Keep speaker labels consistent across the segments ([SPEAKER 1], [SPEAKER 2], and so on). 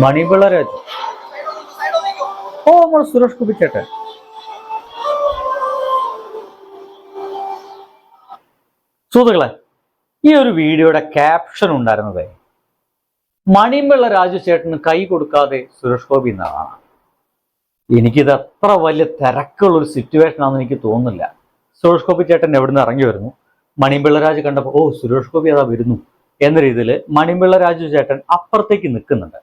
[SPEAKER 1] മണിപിള്ള രാജു. നമ്മൾ സുരേഷ് ഗോപി ചേട്ടൻ. സുഹൃത്തുക്കളെ, ഈ ഒരു വീഡിയോയുടെ ക്യാപ്ഷൻ ഉണ്ടായിരുന്നത് മണിപിള്ള രാജു ചേട്ടന് കൈ കൊടുക്കാതെ സുരേഷ് ഗോപി എന്നതാണ്. എനിക്കിത് അത്ര വലിയ തിരക്കുള്ളൊരു സിറ്റുവേഷൻ ആണെന്ന് എനിക്ക് തോന്നുന്നില്ല. സുരേഷ് ഗോപി ചേട്ടൻ എവിടുന്ന് ഇറങ്ങി വരുന്നു, മണിപിള്ള രാജു കണ്ടപ്പോൾ സുരേഷ് ഗോപി അതാ വരുന്നു എന്ന രീതിയിൽ മണിപിള്ള രാജു ചേട്ടൻ അപ്പുറത്തേക്ക് നിൽക്കുന്നുണ്ട്.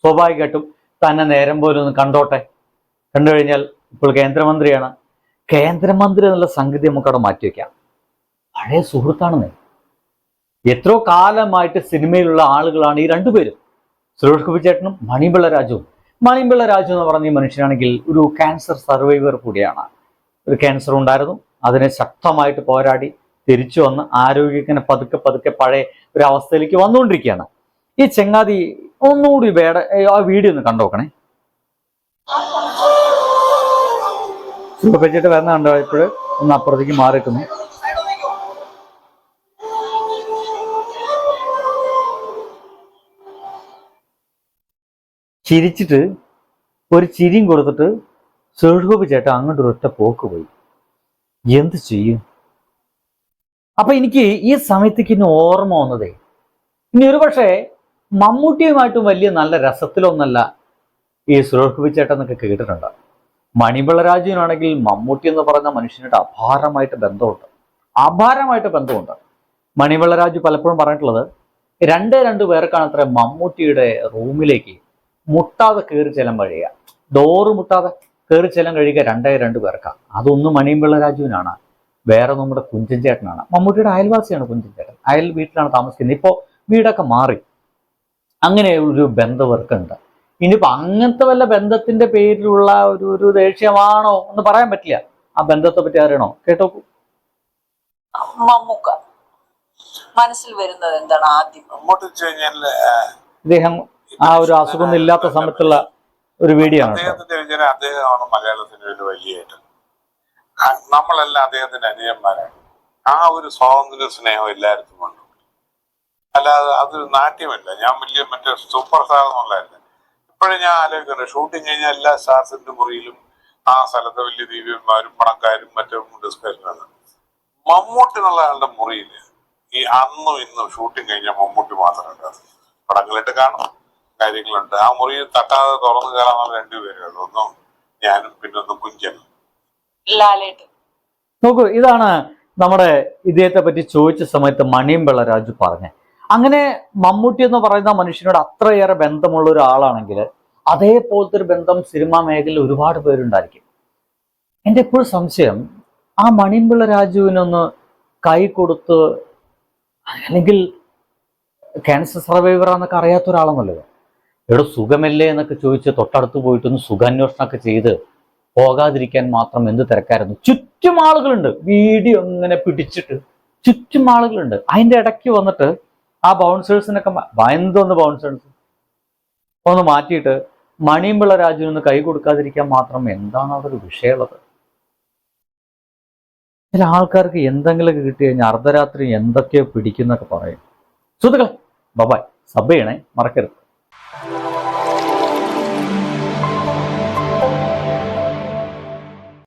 [SPEAKER 1] സ്വാഭാവികമായിട്ടും തന്നെ നേരം പോലെ ഒന്ന് കണ്ടോട്ടെ, കണ്ടു കഴിഞ്ഞാൽ ഇപ്പോൾ കേന്ദ്രമന്ത്രിയാണ്. കേന്ദ്രമന്ത്രി എന്നുള്ള സംഗതി നമുക്കവിടെ മാറ്റിവെക്കാം. പഴയ സുഹൃത്താണെന്നേ. എത്രയോ കാലമായിട്ട് സിനിമയിലുള്ള ആളുകളാണ് ഈ രണ്ടുപേരും, സുരേഷ് ഗോപി ചേട്ടനും മണിപിള്ള രാജുവും. മണിപിള്ള രാജു എന്ന് പറഞ്ഞ ഈ മനുഷ്യനാണെങ്കിൽ ഒരു ക്യാൻസർ സർവൈവർ കൂടിയാണ്. ഒരു ക്യാൻസർ ഉണ്ടായിരുന്നു, അതിനെ ശക്തമായിട്ട് പോരാടി തിരിച്ചു വന്ന് ആരോഗ്യത്തിന് പതുക്കെ പതുക്കെ പഴയ ഒരു അവസ്ഥയിലേക്ക് വന്നുകൊണ്ടിരിക്കുകയാണ്. ഈ ചെങ്ങാതി ഒന്നുകൂടി ആ വീഡിയോ ഒന്ന് കണ്ടോക്കണേ. സുഖപ്പെച്ചിട്ട് വരുന്ന കണ്ടോ, ഇപ്പോഴും ഒന്ന് അപ്പുറത്തേക്ക് മാറിക്കുന്നു. ചിരിച്ചിട്ട് ഒരു ചിരിയും കൊടുത്തിട്ട് സുരേഷ് ഗോപി ചേട്ടൻ അങ്ങോട്ട് ഒരൊറ്റ പോക്ക് പോയി. എന്ത് ചെയ്യും? അപ്പൊ എനിക്ക് ഈ സമയത്തേക്ക് ഇനി ഓർമ്മ വന്നതേ, ഇനി ഒരു പക്ഷേ മമ്മൂട്ടിയുമായിട്ടും വലിയ നല്ല രസത്തിലൊന്നല്ല ഈ സുരേഷ് ഗോപി ചേട്ടൻ എന്നൊക്കെ കേട്ടിട്ടുണ്ട്. മണിപിള്ള രാജുവിനാണെങ്കിൽ മമ്മൂട്ടി എന്ന് പറയുന്ന മനുഷ്യനായിട്ട് അപാരമായിട്ട് ബന്ധമുണ്ട്. മണിപിള്ള രാജു പലപ്പോഴും പറഞ്ഞിട്ടുള്ളത് രണ്ട് പേർക്കാണ് അത്ര മമ്മൂട്ടിയുടെ റൂമിലേക്ക് മുട്ടാതെ കയറി ചെല്ലാൻ കഴിയുക, ഡോറ് മുട്ടാതെ കയറി ചെല്ലാൻ കഴിയുക രണ്ട് പേർക്കാണ്. അതൊന്നും മണിപിള്ള രാജുവിനാണ്, വേറെ നമ്മുടെ കുഞ്ചൻ ചേട്ടനാണ്. മമ്മൂട്ടിയുടെ അയൽവാസിയാണ് കുഞ്ചൻ ചേട്ടൻ, അയൽ വീട്ടിലാണ് താമസിക്കുന്നത്. ഇപ്പോൾ വീടൊക്കെ മാറി. അങ്ങനെ ഒരു ബന്ധം ഇവർക്കുണ്ട്. ഇനിയിപ്പോൾ അങ്ങനത്തെ വല്ല ബന്ധത്തിന്റെ പേരിലുള്ള ഒരു ദേഷ്യമാണോ എന്ന് പറയാൻ പറ്റില്ല. ആ ബന്ധത്തെ പറ്റി അറിയണോ? കേട്ടോക്കൂ.
[SPEAKER 2] മമ്മൂക്ക മനസ്സിൽ വരുന്നത് എന്താണ് ആദ്യം?
[SPEAKER 1] ഇദ്ദേഹം ആ ഒരു അസുഖം ഇല്ലാത്ത സമയത്തുള്ള ഒരു വീഡിയോ ആണ്.
[SPEAKER 3] അദ്ദേഹമാണ് മലയാളത്തിന്റെ ഒരു വലിയ നമ്മളെല്ലാം അദ്ദേഹത്തിന്റെ അനുജന്മാരാണ്. ആ ഒരു സ്വാതന്ത്ര്യ സ്നേഹം എല്ലായിടത്തും ഉണ്ട്. അല്ലാതെ അതൊരു നാട്യമല്ല. ഞാൻ വലിയ മറ്റേ സൂപ്പർ സ്റ്റാർ എന്നുള്ളതല്ല. ഇപ്പോഴും ഞാൻ ആലോചിക്കുന്നുണ്ട്, ഷൂട്ടിങ് കഴിഞ്ഞാൽ എല്ലാ സ്റ്റാർസിന്റെ മുറിയിലും ആ സ്ഥലത്ത് വലിയ ദിവ്യന്മാരും പണക്കാരും മറ്റും ഡിസ്കഷനാണ്. മമ്മൂട്ടി എന്നുള്ള ആളുടെ മുറിയിൽ ഈ അന്നും ഇന്നും ഷൂട്ടിങ് കഴിഞ്ഞാൽ മമ്മൂട്ടി മാത്രമല്ല, പടങ്ങളിട്ട് കാണും, കാര്യങ്ങളുണ്ട്. ആ മുറിയിൽ തട്ടാതെ തുറന്നു കയറാന്നുള്ള രണ്ടുപേരുള്ളൂ. ഒന്നും ഞാനും പിന്നൊന്നും കുഞ്ചനും.
[SPEAKER 1] നോക്കൂ, ഇതാണ് നമ്മുടെ ഇദ്ദേഹത്തെ പറ്റി ചോദിച്ച സമയത്ത് മണിപിള്ള രാജു പറഞ്ഞത്. അങ്ങനെ മമ്മൂട്ടി എന്ന് പറയുന്ന മനുഷ്യനോട് അത്രയേറെ ബന്ധമുള്ള ഒരാളാണെങ്കിൽ അതേപോലത്തെ ഒരു ബന്ധം സിനിമാ മേഖലയിൽ ഒരുപാട് പേരുണ്ടായിരിക്കും. എൻ്റെ എപ്പോഴും സംശയം, ആ മണിപിള്ള രാജുവിനൊന്ന് കൈ കൊടുത്ത്, അല്ലെങ്കിൽ ക്യാൻസർ സർവൈവറാന്നൊക്കെ അറിയാത്ത ഒരാളെന്നുള്ളത്, ഇവിടെ സുഖമല്ലേ എന്നൊക്കെ ചോദിച്ച് തൊട്ടടുത്ത് പോയിട്ടൊന്ന് സുഖാന്വേഷണമൊക്കെ ചെയ്ത് പോകാതിരിക്കാൻ മാത്രം എന്ത് തിരക്കായിരുന്നു. ചുറ്റും ആളുകളുണ്ട്, വീഡിയോ അങ്ങനെ പിടിച്ചിട്ട് ചുറ്റും ആളുകളുണ്ട്. അതിൻ്റെ ഇടയ്ക്ക് വന്നിട്ട് ആ ബൗൺസേഴ്സിനൊക്കെ ഭയന്നൊന്ന് ബൗൺസേഴ്സ് ഒന്ന് മാറ്റിയിട്ട് മണിപിള്ള രാജുവിനൊന്ന് കൈ കൊടുക്കാതിരിക്കാൻ മാത്രം എന്താണ് അതൊരു വിഷയമുള്ളത്? ചില ആൾക്കാർക്ക് എന്തെങ്കിലുമൊക്കെ കിട്ടി കഴിഞ്ഞാൽ അർദ്ധരാത്രി എന്തൊക്കെയോ പിടിക്കുന്നൊക്കെ പറയും. സുഹൃത്തുക്കളെ, ബൈ. സബ് ചെയ്യണേ, മറക്കരുത്.